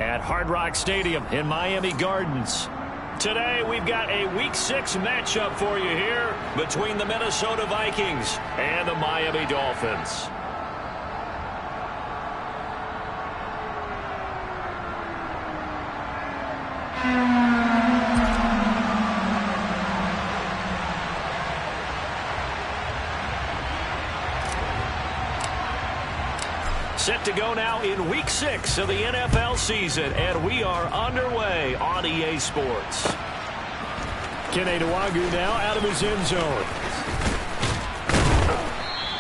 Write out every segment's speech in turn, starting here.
at Hard Rock Stadium in Miami Gardens. Today, we've got a Week 6 matchup for you here between the Minnesota Vikings and the Miami Dolphins. Set to go now in Week 6 of the NFL season, and we are underway on EA Sports. Kene Nwangwu now out of his end zone.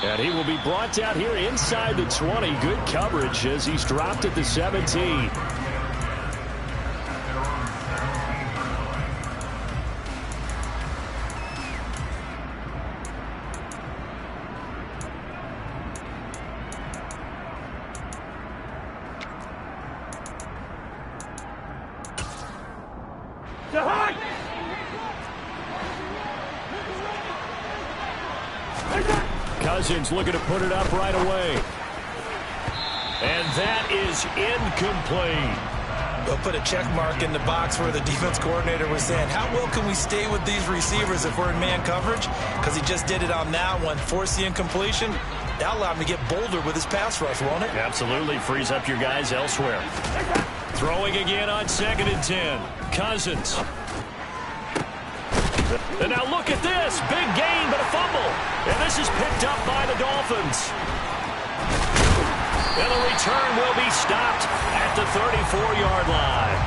And he will be brought down here inside the 20. Good coverage as he's dropped at the 17. Cousins looking to put it up right away. And that is incomplete. They'll put a check mark in the box where the defense coordinator was saying, how well can we stay with these receivers if we're in man coverage? Because he just did it on that one. Force the incompletion. That'll allow him to get bolder with his pass rush, won't it? Absolutely. Frees up your guys elsewhere. Throwing again on 2nd and 10. Cousins. And now look at this. Big gain, but a fumble. And this is picked up by the Dolphins. And the return will be stopped at the 34-yard line.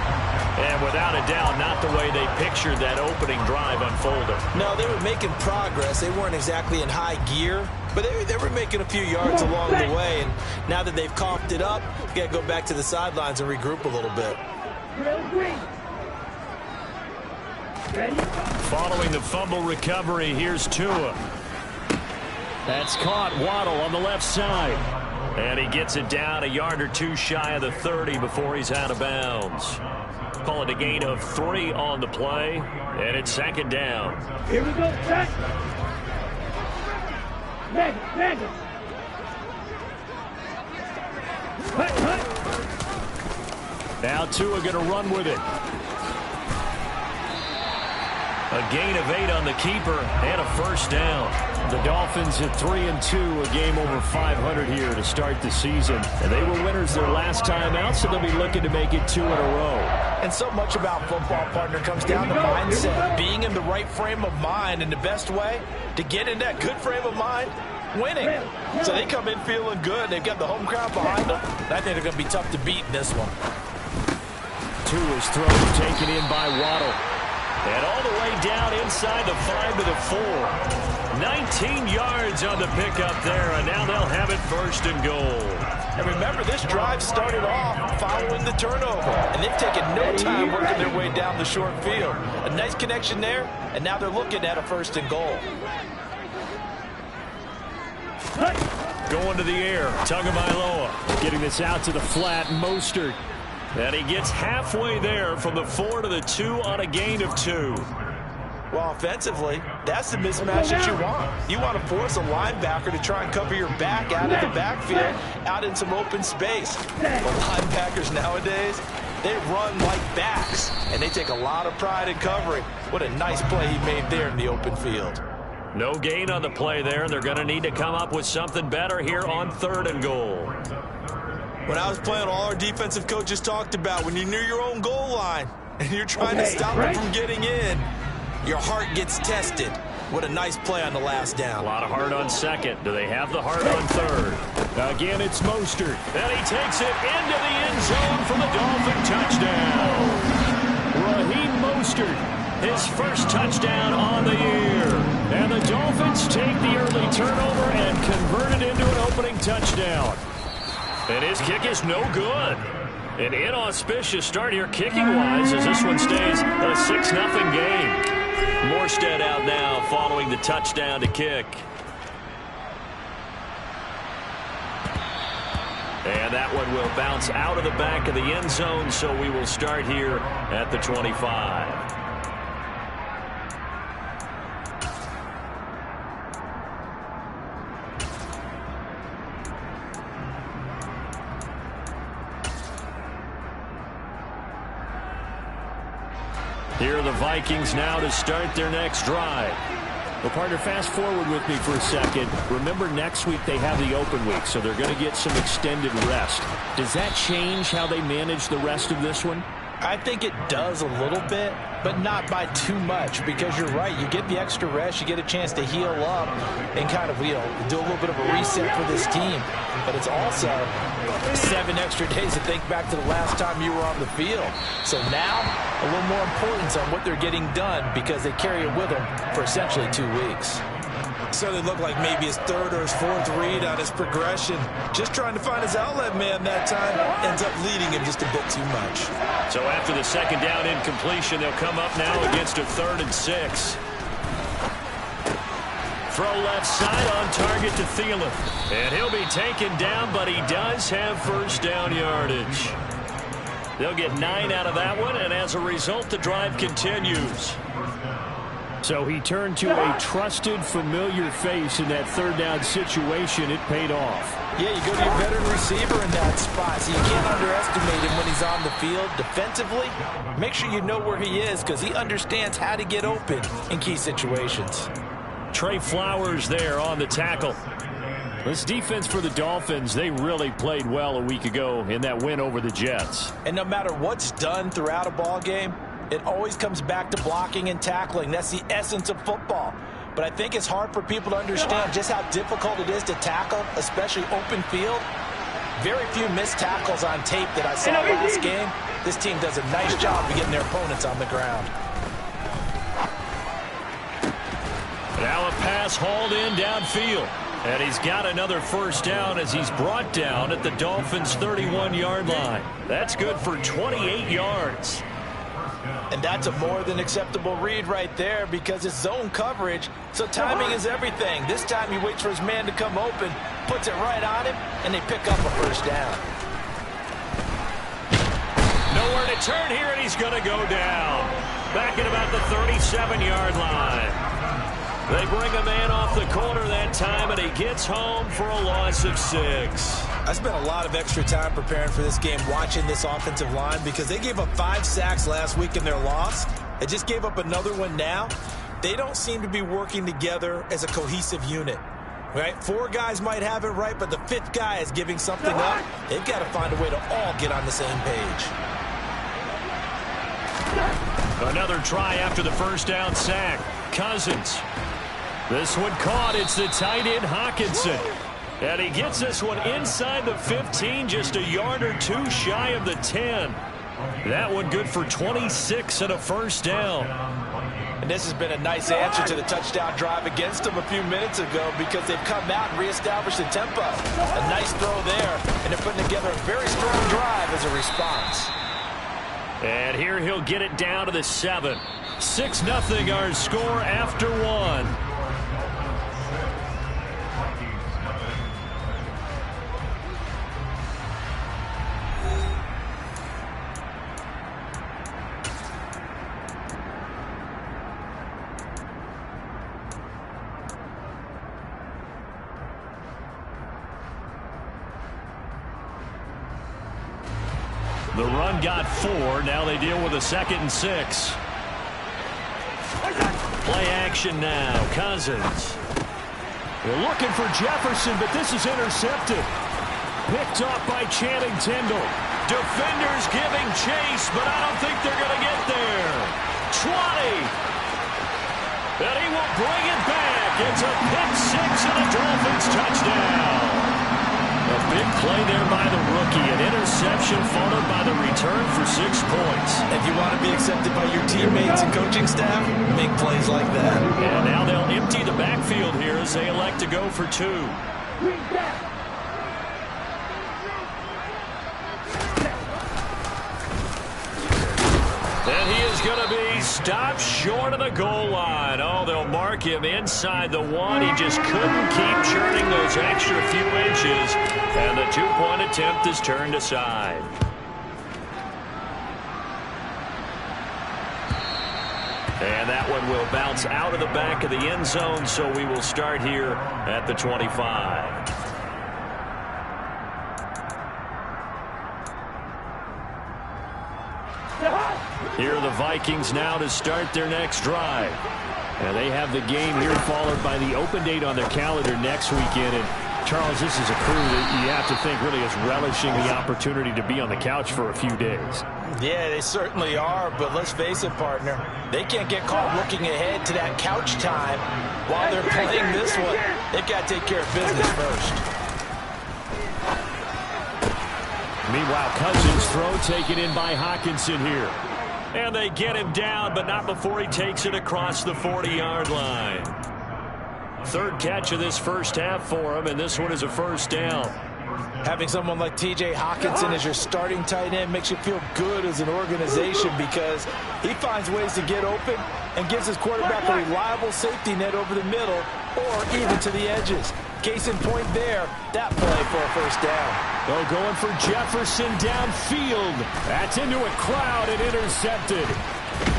And without a doubt, not the way they pictured that opening drive unfolded. No, they were making progress. They weren't exactly in high gear, but they were making a few yards along the way. And now that they've coughed it up, you got to go back to the sidelines and regroup a little bit. Following the fumble recovery, here's Tua. That's caught. Waddle on the left side. And he gets it down a yard or two shy of the 30 before he's out of bounds. Call it a gain of 3 on the play, and it's 2nd down. Here we go, set. Mega. Now Tua going to run with it. A gain of 8 on the keeper and a 1st down. The Dolphins at 3-2, a game over 500 here to start the season. And they were winners their last time out, so they'll be looking to make it 2 in a row. And so much about football, partner, comes down to mindset. Being in the right frame of mind, and the best way to get in that good frame of mind, winning. So they come in feeling good. They've got the home crowd behind them. I think they're going to be tough to beat in this one. Tua's throw taken in by Waddle. And all the way down inside the 5 to the 4. 19 yards on the pickup there, and now they'll have it 1st and goal. And remember, this drive started off following the turnover, and they've taken no time working their way down the short field. A nice connection there, and now they're looking at a 1st and goal. Going to the air, Tagovailoa getting this out to the flat. Mostert. And he gets halfway there from the 4 to the 2 on a gain of 2. Well, offensively, that's the mismatch that you want. You want to force a linebacker to try and cover your back out of the backfield, out in some open space. But linebackers nowadays, they run like backs, and they take a lot of pride in covering. What a nice play he made there in the open field. No gain on the play there, and they're going to need to come up with something better here on 3rd and goal. When I was playing, all our defensive coaches talked about when you're near your own goal line and you're trying to stop them from getting in, your heart gets tested. What a nice play on the last down. A lot of heart on 2nd. Do they have the heart on 3rd? Again, it's Mostert. And he takes it into the end zone for the Dolphin touchdown. Raheem Mostert, his 1st touchdown on the year. And the Dolphins take the early turnover and convert it into an opening touchdown. And his kick is no good. An inauspicious start here kicking-wise as this one stays a 6-0 game. Morstead out now following the touchdown to kick. And that one will bounce out of the back of the end zone, so we will start here at the 25. Here are the Vikings now to start their next drive. Well, partner, fast forward with me for a second. Remember, next week they have the open week, so they're going to get some extended rest. Does that change how they manage the rest of this one? I think it does a little bit, but not by too much, because you're right. You get the extra rest, you get a chance to heal up and kind of, do a little bit of a reset for this team. But it's also 7 extra days to think back to the last time you were on the field. So now, a little more importance on what they're getting done, because they carry it with them for essentially 2 weeks. So they look like maybe his 3rd or his 4th read on his progression. Just trying to find his outlet man that time. Ends up leading him just a bit too much. So after the 2nd down incompletion, they'll come up now against a 3rd and 6. Throw left side on target to Thielen. And he'll be taken down, but he does have first down yardage. They'll get 9 out of that one, and as a result, the drive continues. So he turned to a trusted, familiar face in that 3rd down situation. It paid off. Yeah, you go to your veteran receiver in that spot, so you can't underestimate him when he's on the field. Defensively, make sure you know where he is, because he understands how to get open in key situations. Trey Flowers there on the tackle. This defense for the Dolphins, they really played well a week ago in that win over the Jets. And no matter what's done throughout a ball game, it always comes back to blocking and tackling. That's the essence of football. But I think it's hard for people to understand just how difficult it is to tackle, especially open field. Very few missed tackles on tape that I saw last game. This team does a nice job of getting their opponents on the ground. Now a pass hauled in downfield. And he's got another first down as he's brought down at the Dolphins' 31-yard line. That's good for 28 yards. And that's a more than acceptable read right there, because it's zone coverage, so timing is everything. This time he waits for his man to come open, puts it right on him, and they pick up a first down. Nowhere to turn here, and he's going to go down. Back at about the 37-yard line. They bring a man off the corner that time, and he gets home for a loss of 6. I spent a lot of extra time preparing for this game, watching this offensive line, because they gave up 5 sacks last week in their loss. They just gave up another one now. They don't seem to be working together as a cohesive unit. Right? 4 guys might have it right, but the 5th guy is giving something up. They've got to find a way to all get on the same page. Another try after the first down sack. Cousins. This one caught. It's the tight end Hockenson. And he gets this one inside the 15, just a yard or 2 shy of the 10. That one good for 26 and a first down. And this has been a nice answer to the touchdown drive against them a few minutes ago, because they've come out and reestablished the tempo. A nice throw there, and they're putting together a very strong drive as a response. And here he'll get it down to the 7. 6-0 our score after 1. The run got 4. Now they deal with a 2nd and 6. Play action now. Cousins. They're looking for Jefferson, but this is intercepted. Picked off by Channing Tindall. Defenders giving chase, but I don't think they're going to get there. 20. And he will bring it back. It's a pick 6 and a Dolphins touchdown. A big play there by the rookie. An interception followed by the return for 6 points. If you want to be accepted by your teammates and coaching staff, make plays like that. And now they'll empty the backfield here as they elect to go for 2. And he is going to be stopped short of the goal line. Oh, they'll mark him inside the 1. He just couldn't keep churning those extra few inches. And the 2-point attempt is turned aside. And that one will bounce out of the back of the end zone, so we will start here at the 25. Here are the Vikings now to start their next drive. And they have the game here followed by the open date on their calendar next weekend. And Charles, this is a crew that you have to think really is relishing the opportunity to be on the couch for a few days. Yeah, they certainly are, but let's face it, partner. They can't get caught looking ahead to that couch time while they're playing this one. They've got to take care of business first. Meanwhile, Cousins' throw taken in by Hockenson here. And they get him down, but not before he takes it across the 40-yard line. Third catch of this first half for him, and this one is a first down. Having someone like T.J. Hockenson as your starting tight end makes you feel good as an organization because he finds ways to get open and gives his quarterback a reliable safety net over the middle or even to the edges. Case in point there, that play for a first down. Oh, going for Jefferson downfield. That's into a crowd and intercepted.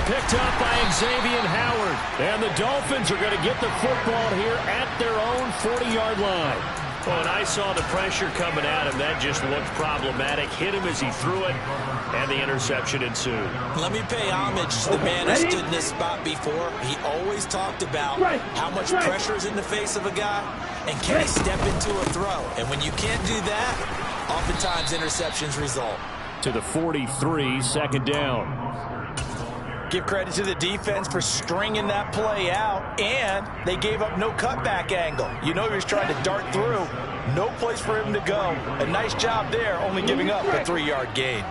Picked up by Xavier Howard. And the Dolphins are going to get the football here at their own 40-yard line. Well, and I saw the pressure coming at him. That just looked problematic. Hit him as he threw it, and the interception ensued. Let me pay homage to the man who stood in this spot before. He always talked about how much pressure is in the face of a guy, and can he step into a throw. And when you can't do that, oftentimes interceptions result. To the 43, second down. Give credit to the defense for stringing that play out, and they gave up no cutback angle. You know he was trying to dart through. No place for him to go. A nice job there, only giving up a 3-yard gain.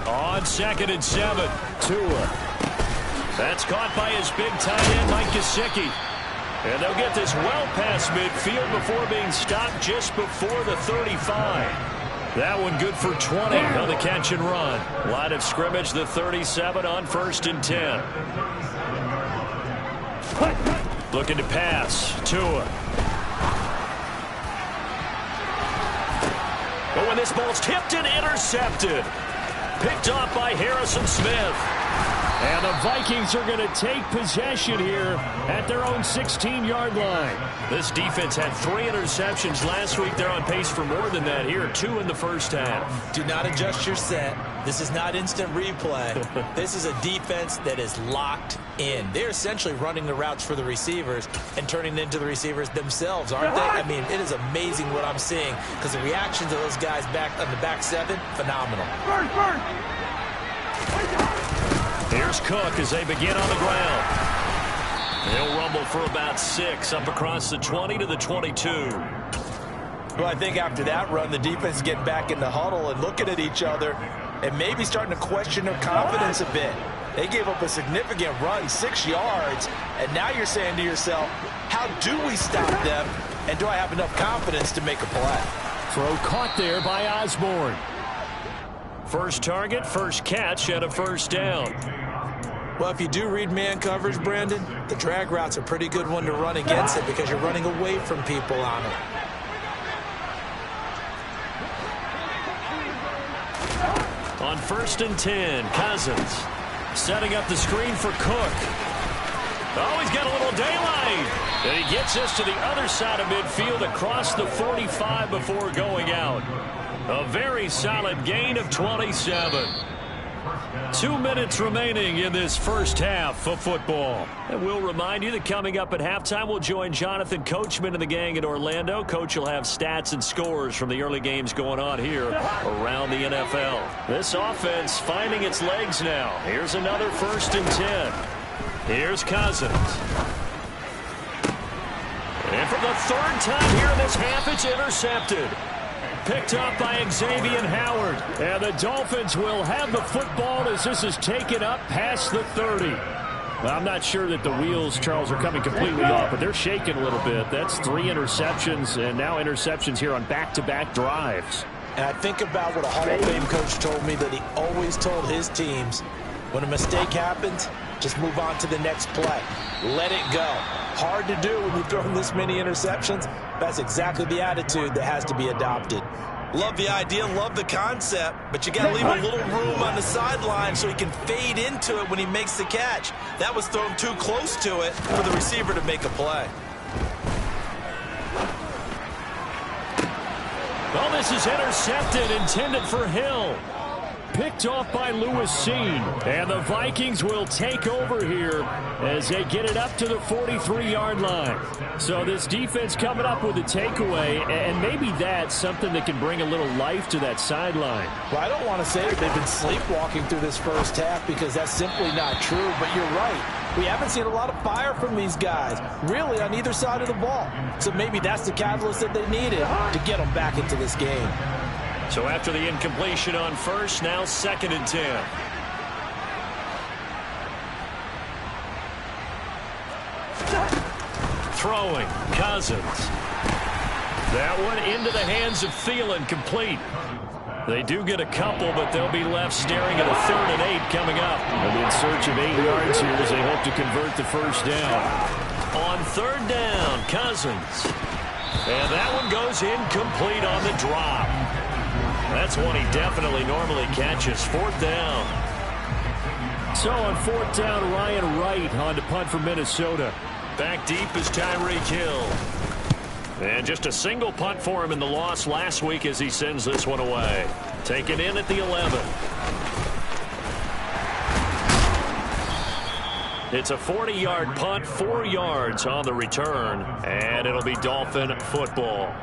On 2nd and 7, Tua. That's caught by his big tight end, Mike Gesicki. And they'll get this well past midfield before being stopped just before the 35. That one good for 20 on the catch and run. Line of scrimmage, the 37 on 1st and 10. Looking to pass. Tua. Oh, and this ball's tipped and intercepted. Picked off by Harrison Smith. And the Vikings are going to take possession here at their own 16-yard line. This defense had 3 interceptions last week. They're on pace for more than that here. 2 in the first half. Do not adjust your set. This is not instant replay. This is a defense that is locked in. They're essentially running the routes for the receivers and turning it into the receivers themselves, aren't they? I mean, it is amazing what I'm seeing because the reactions of those guys back on the back 7, phenomenal. Here's Cook as they begin on the ground. He'll rumble for about 6 up across the 20 to the 22. Well, I think after that run, the defense is getting back in the huddle and looking at each other and maybe starting to question their confidence a bit. They gave up a significant run, 6 yards, and now you're saying to yourself, how do we stop them, and do I have enough confidence to make a play? Throw caught there by Osborne. First target, first catch, and a first down. Well, if you do read man coverage, Brandon, the drag route's a pretty good one to run against it because you're running away from people on it. On 1st and 10, Cousins setting up the screen for Cook. Oh, he's got a little daylight. And he gets us to the other side of midfield across the 45 before going out. A very solid gain of 27. 2 minutes remaining in this first half of football. And we'll remind you that coming up at halftime, we'll join Jonathan Coachman and the gang in Orlando. Coach will have stats and scores from the early games going on here around the NFL. This offense finding its legs now. Here's another 1st and 10. Here's Cousins. And for the 3rd time here in this half, it's intercepted. Picked up by Xavier Howard. And the Dolphins will have the football as this is taken up past the 30. Well, I'm not sure that the wheels, Charles, are coming completely off, but they're shaking a little bit. That's 3 interceptions, and now interceptions here on back-to-back drives. And I think about what a Hall of Fame coach told me that he always told his teams, when a mistake happens, just move on to the next play. Let it go. Hard to do when you've thrown this many interceptions. That's exactly the attitude that has to be adopted. Love the idea, love the concept, but you got to leave a little room on the sideline so he can fade into it when he makes the catch. That was thrown too close to it for the receiver to make a play. Oh, this is intercepted, intended for Hill. Picked off by Lewis Cine. And the Vikings will take over here as they get it up to the 43-yard line. So this defense coming up with a takeaway, and maybe that's something that can bring a little life to that sideline. Well, I don't want to say that they've been sleepwalking through this first half because that's simply not true, but you're right. We haven't seen a lot of fire from these guys, really, on either side of the ball. So maybe that's the catalyst that they needed to get them back into this game. So after the incompletion on first, now 2nd and 10. Throwing, Cousins. That one into the hands of Thielen, complete. They do get a couple, but they'll be left staring at a 3rd and 8 coming up. They'll be in search of 8 yards here as they hope to convert the first down. On 3rd down, Cousins. And that one goes incomplete on the drop. That's one he definitely normally catches. 4th down. So on 4th down, Ryan Wright on to punt for Minnesota. Back deep is Tyreek Hill. And just a single punt for him in the loss last week as he sends this one away. Taken in at the 11. It's a 40-yard punt, 4 yards on the return, and it'll be Dolphin football.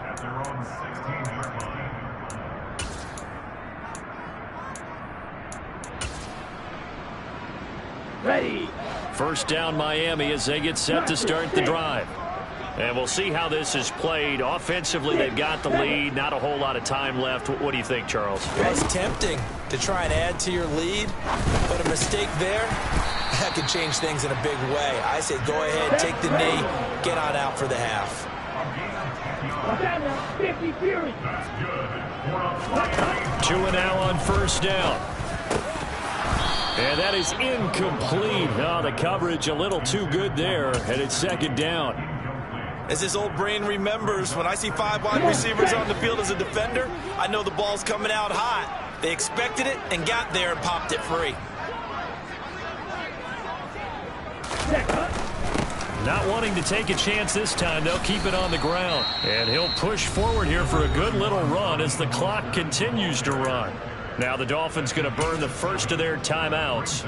Ready. First down Miami as they get set to start the drive. And we'll see how this is played. Offensively, they've got the lead. Not a whole lot of time left. What do you think, Charles? Well, it's tempting to try and add to your lead, but a mistake there, that could change things in a big way. I say go ahead, take the knee, get on out for the half. 50 Fury. 2 now on first down. And that is incomplete. Oh, the coverage a little too good there, and it's 2nd down. As this old brain remembers, when I see 5 wide receivers on the field as a defender, I know the ball's coming out hot. They expected it and got there and popped it free. Not wanting to take a chance this time, they'll keep it on the ground. And he'll push forward here for a good little run as the clock continues to run. Now the Dolphins going to burn the first of their timeouts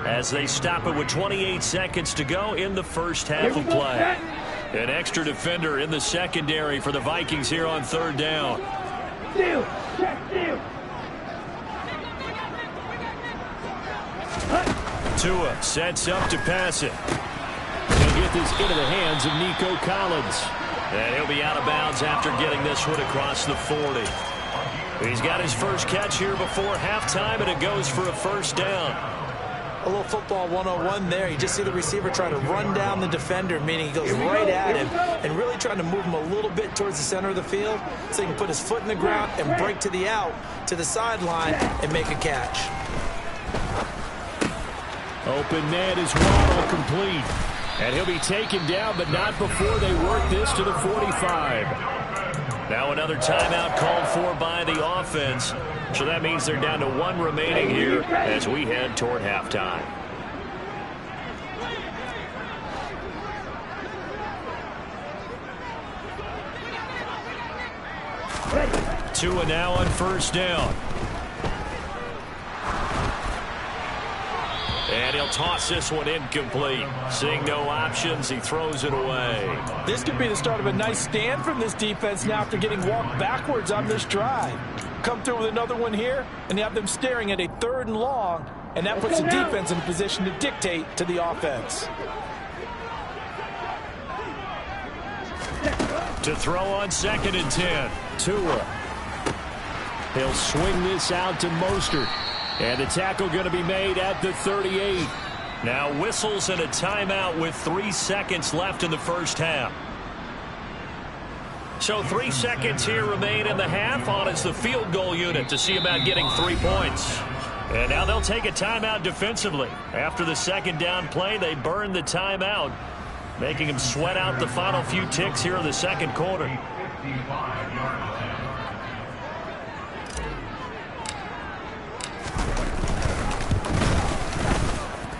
as they stop it with 28 seconds to go in the first half of play. An extra defender in the secondary for the Vikings here on 3rd down. Steal. Check steal. Tua sets up to pass it. He'll get this into the hands of Nico Collins. And he'll be out of bounds after getting this one across the 40. He's got his first catch here before halftime, and it goes for a first down. A little football 101 there. You just see the receiver try to run down the defender, meaning he goes right at him and really trying to move him a little bit towards the center of the field so he can put his foot in the ground and break to the out, to the sideline, and make a catch. Open man is Waddle, complete. And he'll be taken down, but not before they work this to the 45. Now another timeout called for by the offense. So that means they're down to 1 remaining here as we head toward halftime. Tua now on first down. And he'll toss this one incomplete. Seeing no options, he throws it away. This could be the start of a nice stand from this defense now after getting walked backwards on this drive. Come through with another one here, and you have them staring at a 3rd and long, and that puts the defense in a position to dictate to the offense. To throw on 2nd and 10. Tua. He'll swing this out to Mostert. And the tackle going to be made at the 38. Now whistles and a timeout with 3 seconds left in the first half. So 3 seconds here remain in the half. On is the field goal unit to see about getting 3 points. And now they'll take a timeout defensively. After the 2nd down play, they burn the timeout, making them sweat out the final few ticks here in the 2nd quarter.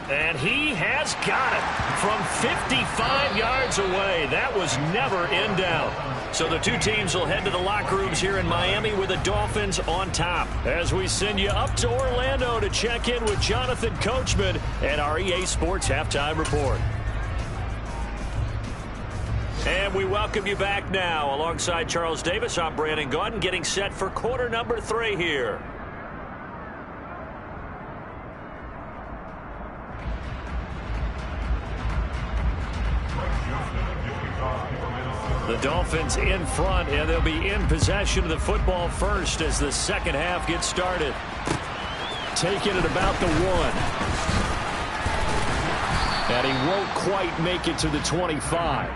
And he has got it from 55 yards away. That was never in doubt. So the two teams will head to the locker rooms here in Miami with the Dolphins on top. As we send you up to Orlando to check in with Jonathan Coachman and our EA Sports Halftime Report. And we welcome you back now. Alongside Charles Davis, I'm Brandon Gaudin, getting set for quarter number 3 here. The Dolphins in front, and they'll be in possession of the football first as the second half gets started. Taking it about the 1. And he won't quite make it to the 25.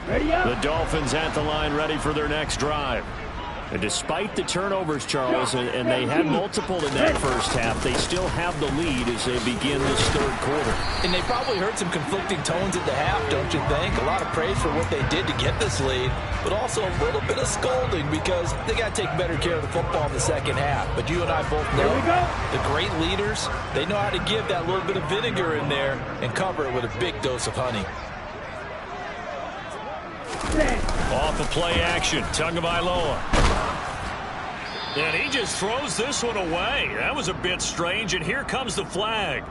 The Dolphins at the line ready for their next drive. And despite the turnovers, Charles, and they had multiple in that first half, they still have the lead as they begin this third quarter. And they probably heard some conflicting tones at the half, don't you think? A lot of praise for what they did to get this lead, but also a little bit of scolding because they got to take better care of the football in the second half. But you and I both know the great leaders, they know how to give that little bit of vinegar in there and cover it with a big dose of honey. Off of play action, Tagovailoa. And he just throws this one away. That was a bit strange, and here comes the flag.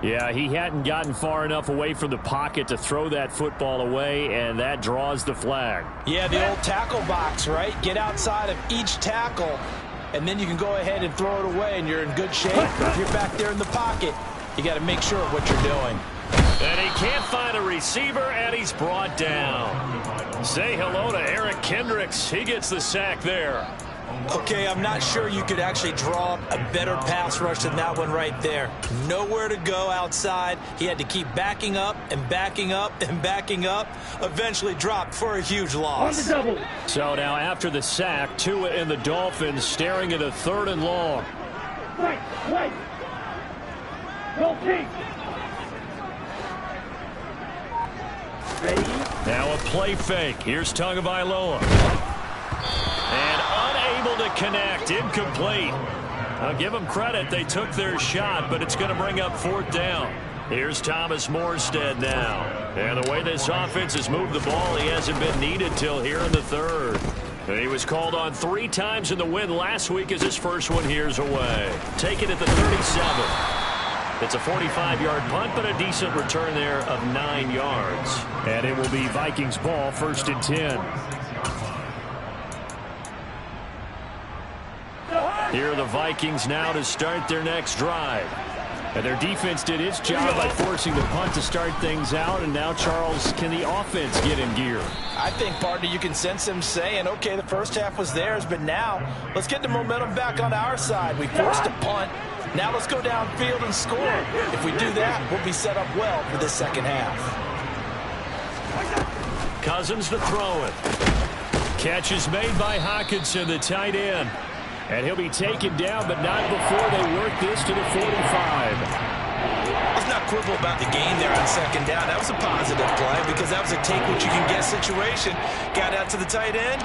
Yeah, he hadn't gotten far enough away from the pocket to throw that football away, and that draws the flag. Yeah, the old tackle box, right? Get outside of each tackle, and then you can go ahead and throw it away, and you're in good shape. If you're back there in the pocket, you got to make sure of what you're doing. And he can't find a receiver, and he's brought down. Say hello to Eric Kendricks. He gets the sack there. Okay, I'm not sure you could actually draw up a better pass rush than that one right there. Nowhere to go outside. He had to keep backing up and backing up and backing up. Eventually dropped for a huge loss. So now after the sack, Tua and the Dolphins staring at a 3rd and long. Right. Go team. Ready? Now a play fake. Here's Tagovailoa. And unable to connect. Incomplete. I'll give them credit. They took their shot, but it's going to bring up 4th down. Here's Thomas Morstead now. And the way this offense has moved the ball, he hasn't been needed till here in the 3rd. And he was called on 3 times in the win last week as his first one here's away. Taken at the 37. It's a 45-yard punt, but a decent return there of 9 yards. And it will be Vikings ball, 1st and 10. Here are the Vikings now to start their next drive. And their defense did its job by forcing the punt to start things out. And now, Charles, can the offense get in gear? I think, partner, you can sense them saying, okay, the first half was theirs, but now let's get the momentum back on our side. We forced a punt. Now let's go downfield and score. If we do that, we'll be set up well for this second half. Cousins to throw it. Catch is made by Hockenson, the tight end. And he'll be taken down, but not before they work this to the 45. Let's not quibble about the game there on 2nd down. That was a positive play because that was a take-what-you-can-get situation. Got out to the tight end.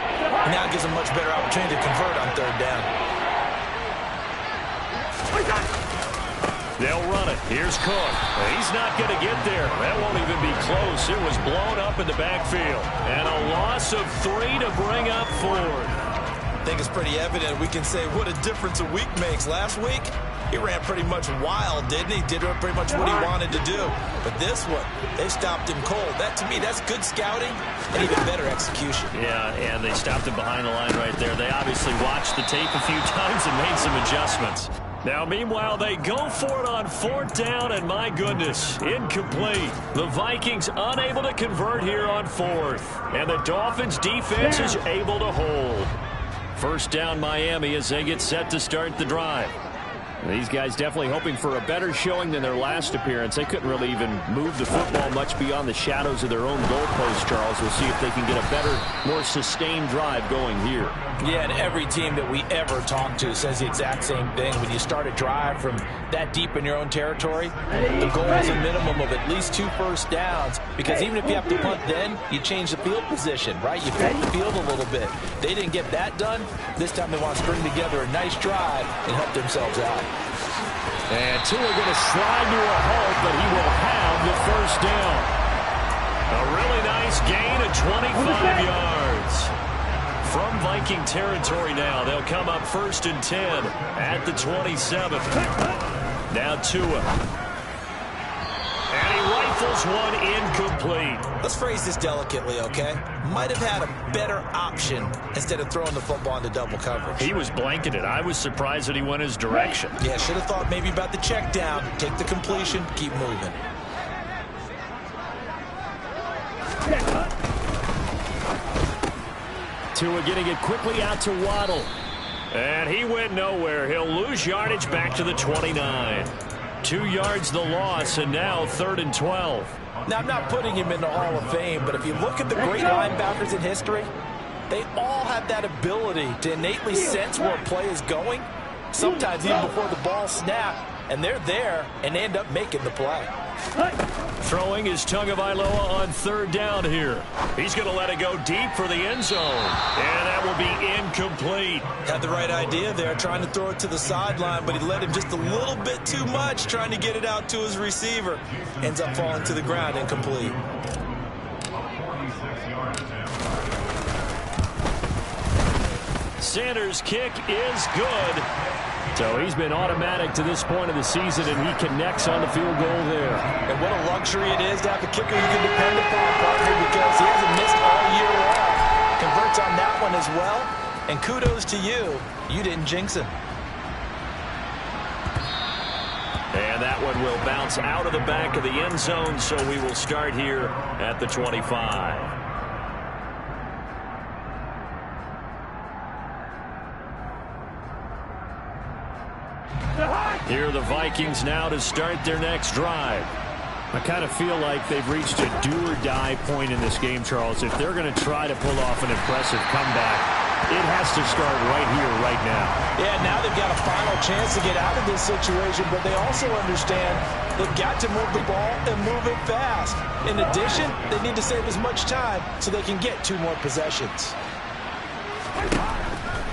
Now gives a much better opportunity to convert on 3rd down. They'll run it. Here's Cook. He's not going to get there. That won't even be close. It was blown up in the backfield. And a loss of 3 to bring up 4th. I think it's pretty evident. We can say what a difference a week makes. Last week, he ran pretty much wild, didn't he? Did pretty much what he wanted to do. But this one, they stopped him cold. That, to me, that's good scouting and even better execution. Yeah, and they stopped him behind the line right there. They obviously watched the tape a few times and made some adjustments. Now, meanwhile, they go for it on 4th down, and my goodness, incomplete. The Vikings unable to convert here on 4th. And the Dolphins' defense is able to hold. 1st down Miami as they get set to start the drive. These guys definitely hoping for a better showing than their last appearance. They couldn't really even move the football much beyond the shadows of their own goalpost, Charles. We'll see if they can get a better, more sustained drive going here. Yeah, and every team that we ever talk to says the exact same thing. When you start a drive from that deep in your own territory, the goal is a minimum of at least 2 first downs, because even if you have to punt then, you change the field position, right? You flip the field a little bit. They didn't get that done. This time they want to string together a nice drive and help themselves out. And Tua going to slide to a halt, but he will have the first down. A really nice gain of 25 yards. From Viking territory now, they'll come up 1st and 10 at the 27th. Now Tua. And he rifles one incomplete. Let's phrase this delicately, okay? Might have had a better option instead of throwing the football into double coverage. He was blanketed. I was surprised that he went his direction. Yeah, should have thought maybe about the check down, take the completion, keep moving. Tua getting it quickly out to Waddle. And he went nowhere. He'll lose yardage back to the 29. 2 yards the loss, and now 3rd and 12. Now, I'm not putting him in the Hall of Fame, but if you look at the great linebackers in history, they all have that ability to innately sense where a play is going, sometimes even before the ball snaps, and they're there and end up making the play. Throwing is Tagovailoa on 3rd down here. He's going to let it go deep for the end zone. And that will be incomplete. Had the right idea there, trying to throw it to the sideline, but he let him just a little bit too much, trying to get it out to his receiver. Ends up falling to the ground, incomplete. Sanders' kick is good. So he's been automatic to this point of the season, and he connects on the field goal there. And what a luxury it is to have a kicker you can depend upon, partner, because he hasn't missed all year long. Converts on that one as well. And kudos to you. You didn't jinx him. And that one will bounce out of the back of the end zone, so we will start here at the 25. Here are the Vikings now to start their next drive. I kind of feel like they've reached a do-or-die point in this game, Charles. If they're going to try to pull off an impressive comeback, it has to start right here, right now. Yeah, now they've got a final chance to get out of this situation, but they also understand they've got to move the ball and move it fast. In addition, they need to save as much time so they can get 2 more possessions.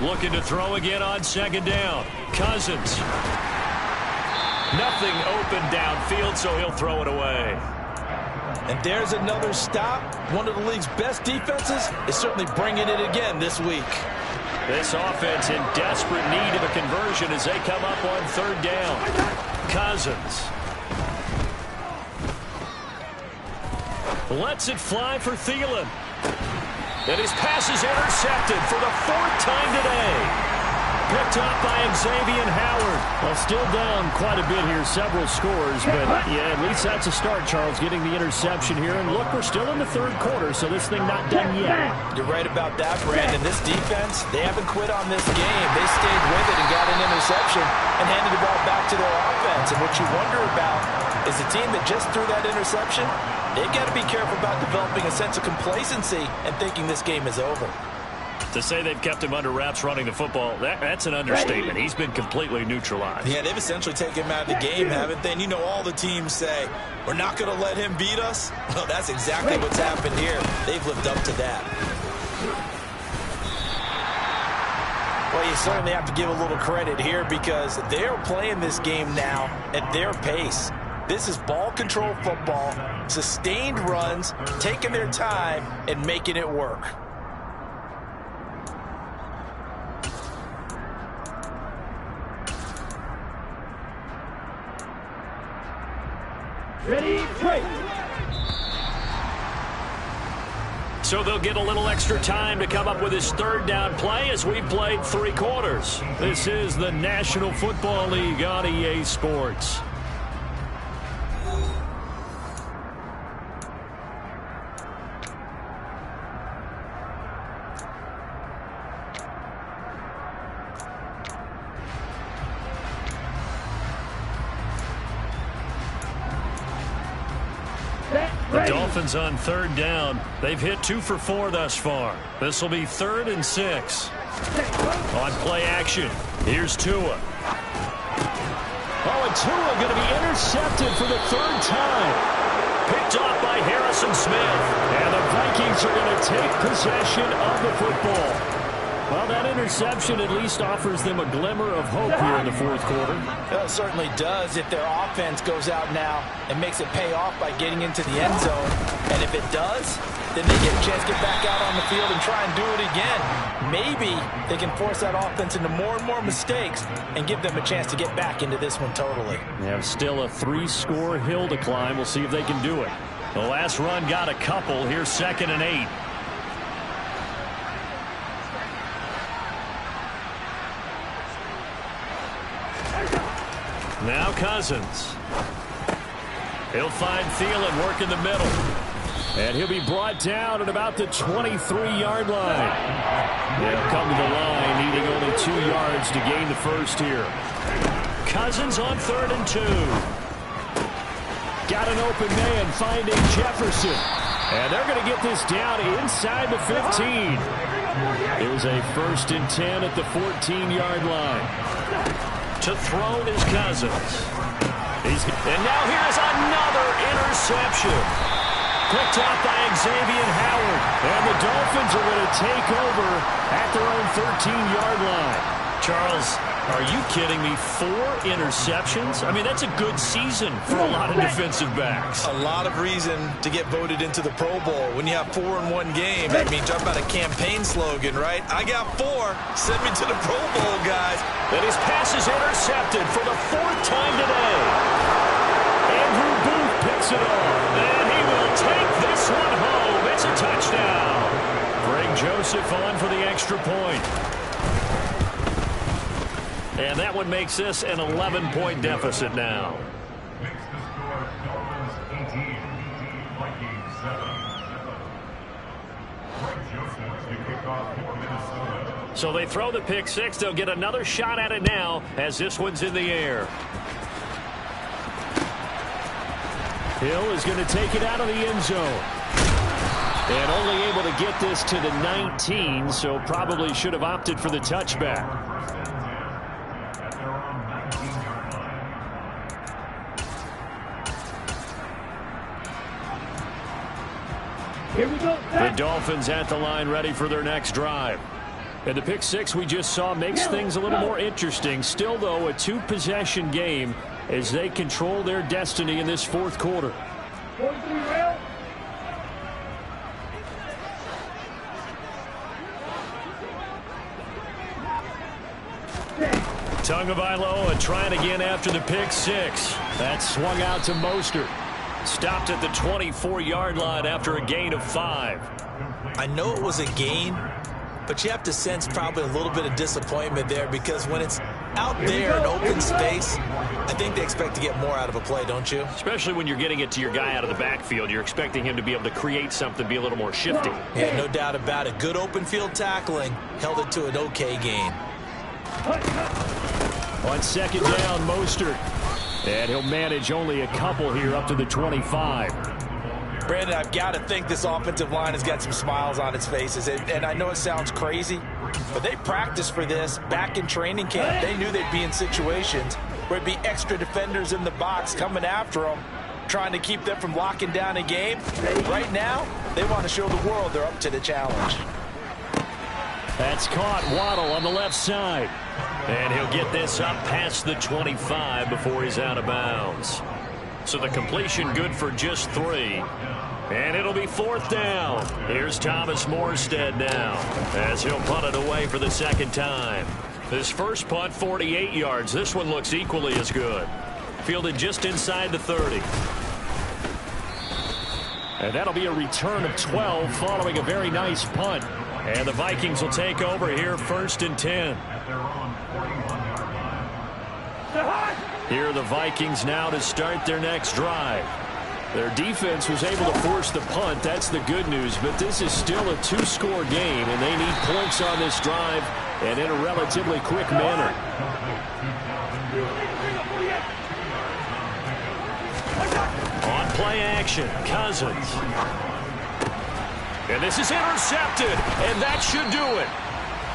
Looking to throw again on 2nd down. Cousins. Nothing open downfield, so he'll throw it away. And there's another stop. One of the league's best defenses is certainly bringing it again this week. This offense in desperate need of a conversion as they come up on 3rd down. Cousins. Lets it fly for Thielen. And his pass is intercepted for the 4th time today. Picked up by Xavier Howard. Well, still down quite a bit here, several scores, but yeah, at least that's a start, Charles, getting the interception here. And look, we're still in the 3rd quarter, so this thing not done yet. You're right about that, Brandon. This defense, they haven't quit on this game. They stayed with it and got an interception and handed the ball back to their offense. And what you wonder about is the team that just threw that interception, they've got to be careful about developing a sense of complacency and thinking this game is over. To say they've kept him under wraps running the football, that's an understatement. He's been completely neutralized. Yeah, they've essentially taken him out of the game, haven't they? And you know all the teams say, we're not going to let him beat us. Well, that's exactly what's happened here. They've lived up to that. Well, you certainly have to give a little credit here because they're playing this game now at their pace. This is ball control football, sustained runs, taking their time, and making it work. Ready, break. So they'll get a little extra time to come up with his 3rd down play as we've played 3 quarters. This is the National Football League on EA Sports. The Dolphins on 3rd down. They've hit 2 for 4 thus far. This will be 3rd and 6. On play action, here's Tua. Oh, and Tua going to be intercepted for the 3rd time. Picked off by Harrison Smith. And the Vikings are going to take possession of the football. Well, that interception at least offers them a glimmer of hope here in the fourth quarter. Well, it certainly does if their offense goes out now and makes it pay off by getting into the end zone. And if it does, then they get a chance to get back out on the field and try and do it again. Maybe they can force that offense into more and more mistakes and give them a chance to get back into this one totally. They have still a 3-score hill to climb. We'll see if they can do it. The last run got a couple. Here's 2nd and 8. Now Cousins. He'll find Thielen work in the middle. And he'll be brought down at about the 23-yard line. They'll come to the line, needing only 2 yards to gain the first here. Cousins on 3rd and 2. Got an open man finding Jefferson. And they're going to get this down inside the 15. It was a 1st and 10 at the 14-yard line. To throw is Cousins. And now here's another interception. Picked off by Xavier Howard. And the Dolphins are going to take over at their own 13-yard line. Charles, are you kidding me? 4 interceptions? I mean, that's a good season for a lot of defensive backs. A lot of reason to get voted into the Pro Bowl. When you have 4 in one game, I mean, talk about a campaign slogan, right? I got 4. Send me to the Pro Bowl, guys. And his pass is intercepted for the 4th time today. Andrew Booth picks it up. And he will take this one home. It's a touchdown. Greg Joseph on for the extra point. And that one makes this an 11-point deficit now. So they throw the pick 6. They'll get another shot at it now as this one's in the air. Hill is going to take it out of the end zone. And only able to get this to the 19, so probably should have opted for the touchback. Here we go. The Dolphins at the line ready for their next drive. And the pick 6 we just saw makes things a little more interesting. Still, though, a 2-possession game as they control their destiny in this fourth quarter. Tagovailoa trying again after the pick 6. That swung out to Mostert. Stopped at the 24-yard line after a gain of 5. I know it was a gain, but you have to sense probably a little bit of disappointment there because when it's out there in open space, I think they expect to get more out of a play, don't you? Especially when you're getting it to your guy out of the backfield. You're expecting him to be able to create something, be a little more shifty. Yeah, no doubt about it. Good open field tackling held it to an okay gain. On 2nd down, Mostert. And he'll manage only a couple here up to the 25. Brandon, I've got to think this offensive line has got some smiles on its faces. And I know it sounds crazy, but they practiced for this back in training camp. They knew they'd be in situations where it'd be extra defenders in the box coming after them, trying to keep them from locking down a game. Right now, they want to show the world they're up to the challenge. That's caught. Waddle on the left side. And he'll get this up past the 25 before he's out of bounds. So the completion good for just 3. And it'll be 4th down. Here's Thomas Morstead now as he'll punt it away for the 2nd time. His first punt, 48 yards. This one looks equally as good. Fielded just inside the 30. And that'll be a return of 12 following a very nice punt. And the Vikings will take over here 1st and 10. Here are the Vikings now to start their next drive. Their defense was able to force the punt. That's the good news. But this is still a 2-score game, and they need points on this drive and in a relatively quick manner. On play action, Cousins. And this is intercepted, and that should do it.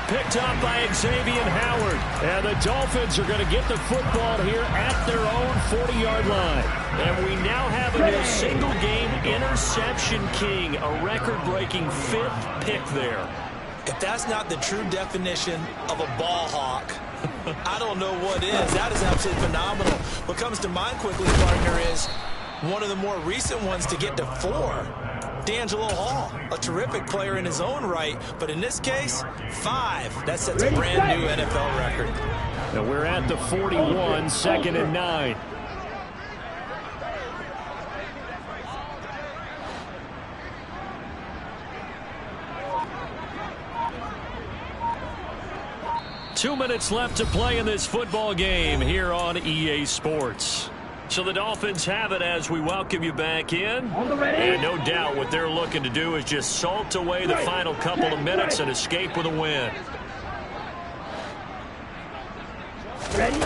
Picked up by Xavier Howard. And the Dolphins are going to get the football here at their own 40-yard line. And we now have a new single-game interception king, a record-breaking 5th pick there. If that's not the true definition of a ball hawk, I don't know what is. That is absolutely phenomenal. What comes to mind quickly, partner, is one of the more recent ones to get to 4. D'Angelo Hall, a terrific player in his own right, but in this case, 5. That sets a brand new NFL record. Now we're at the 41, 2nd and 9. Two minutes left to play in this football game here on EA Sports. So the Dolphins have it as we welcome you back in. And no doubt what they're looking to do is just salt away the final couple of minutes and escape with a win. Ready?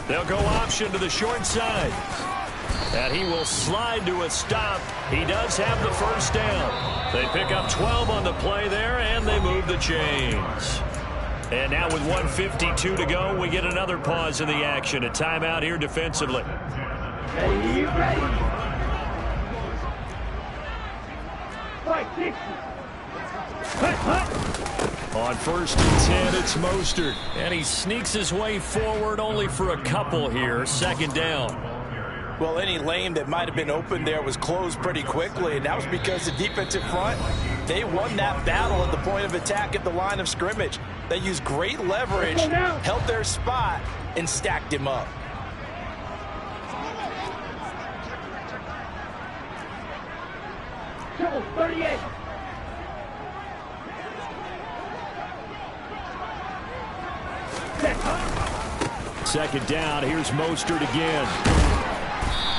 They'll go option to the short side. And he will slide to a stop. He does have the first down. They pick up 12 on the play there, and they move the chains. And now with 1:52 to go, we get another pause in the action. A timeout here defensively. Ready, ready. Fight, 60. On 1st and 10, it's Mostert. And he sneaks his way forward only for a couple here. 2nd down. Well, any lane that might have been open there was closed pretty quickly, and that was because the defensive front, they won that battle at the point of attack at the line of scrimmage. They used great leverage, held their spot, and stacked him up. Triple 38. Second down, here's Mostert again.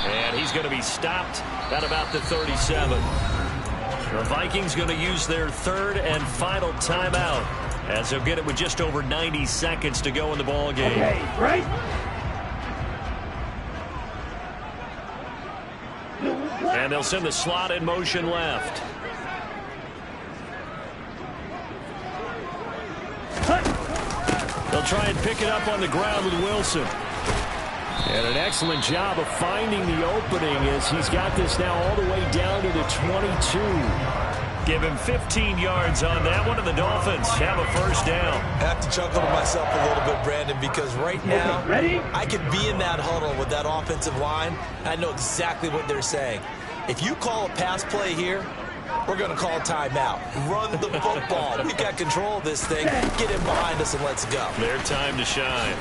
And he's going to be stopped at about the 37. The Vikings going to use their 3rd and final timeout, as they'll get it with just over 90 seconds to go in the ball game. Okay, right? And they'll send the slot in motion left. They'll try and pick it up on the ground with Wilson. And an excellent job of finding the opening as he's got this now all the way down to the 22. Give him 15 yards on that one, and the Dolphins have a first down. I have to chuckle to myself a little bit, Brandon, because right now I could be in that huddle with that offensive line. I know exactly what they're saying. If you call a pass play here, we're going to call timeout. Run the football. We've got control of this thing. Get him behind us and let's go. Their time to shine.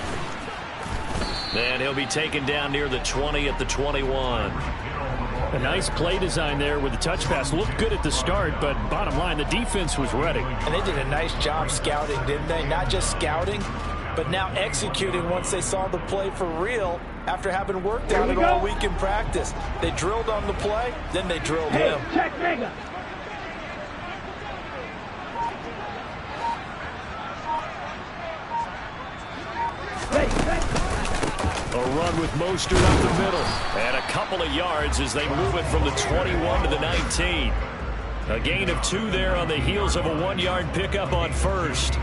And he'll be taken down near the 20 at the 21. A nice play design there with the touch pass. Looked good at the start, but bottom line, the defense was ready. And they did a nice job scouting, didn't they? Not just scouting, but now executing once they saw the play for real after having worked on it all week in practice. They drilled on the play, then they drilled him. Check Vega. A run with Mostert up the middle. And a couple of yards as they move it from the 21 to the 19. A gain of 2 there on the heels of a 1-yard pickup on 1st.